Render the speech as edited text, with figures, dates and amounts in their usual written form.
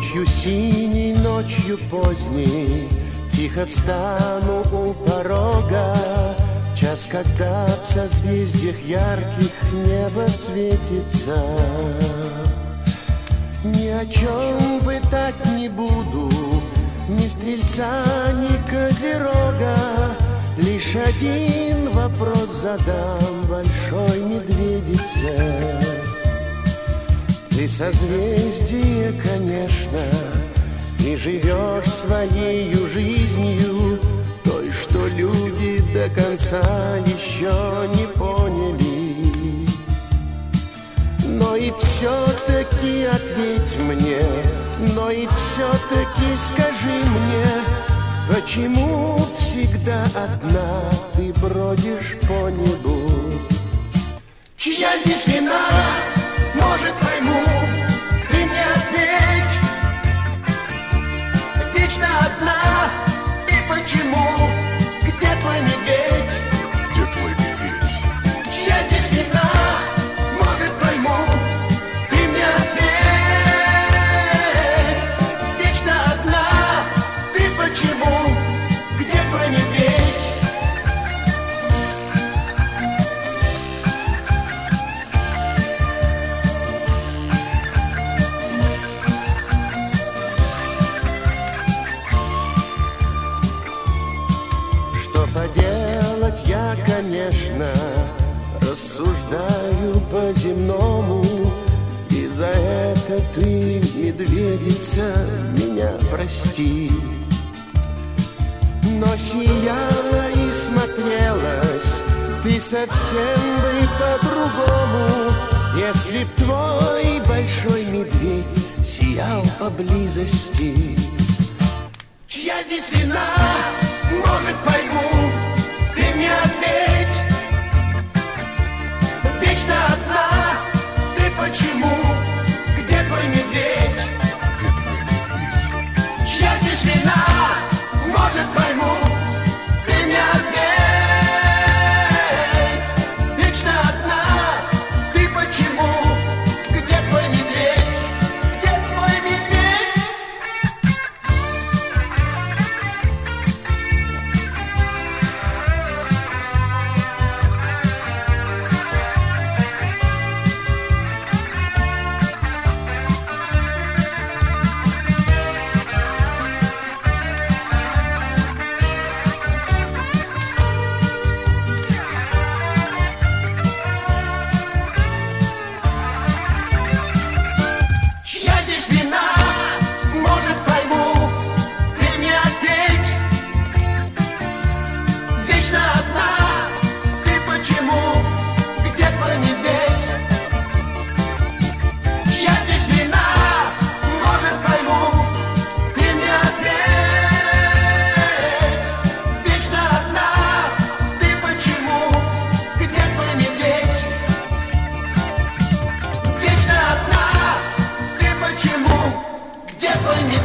Ночью синей, ночью поздней тихо встану у порога. Час, когда в созвездиях ярких небо светится. Ни о чем пытать не буду, ни стрельца, ни козерога. Лишь один вопрос задам большой медведице. Ты созвездие, конечно, и живешь своею жизнью, той, что люди до конца еще не поняли. Но и все-таки ответь мне, но и все-таки скажи мне, почему всегда одна ты бродишь по небу? Чья здесь вина? Может, пойму, ты мне ответь. Вечно одна, и почему? Где твой медведь? Где твой медведь? Чья здесь вина? Может, пойму, ты мне ответь. Вечно одна, ты почему? Где твой медведь? Поделать я, конечно, рассуждаю по-земному, и за это ты, медведица, меня прости. Но сияла и смотрелась ты совсем бы по-другому, если б твой большой медведь сиял поблизости. Чья здесь вина? Может, пойму, ты мне ответь. Вечно одна, ты почему? Где твой медведь? Где твой медведь? Чья здесь вина? Может, пойму, ты мне ответь. Вечно одна, ты почему? Где твой медведь? Где твой медведь? Чья здесь вина? Может, пойму, ты мне ответь. Вечно одна, ты почему? Где твой медведь? Чья здесь вина? Может, пойму, ты мне ответь. Вечно одна, ты почему? Где твой медведь? Вечно одна, ты почему? Где твой медведь?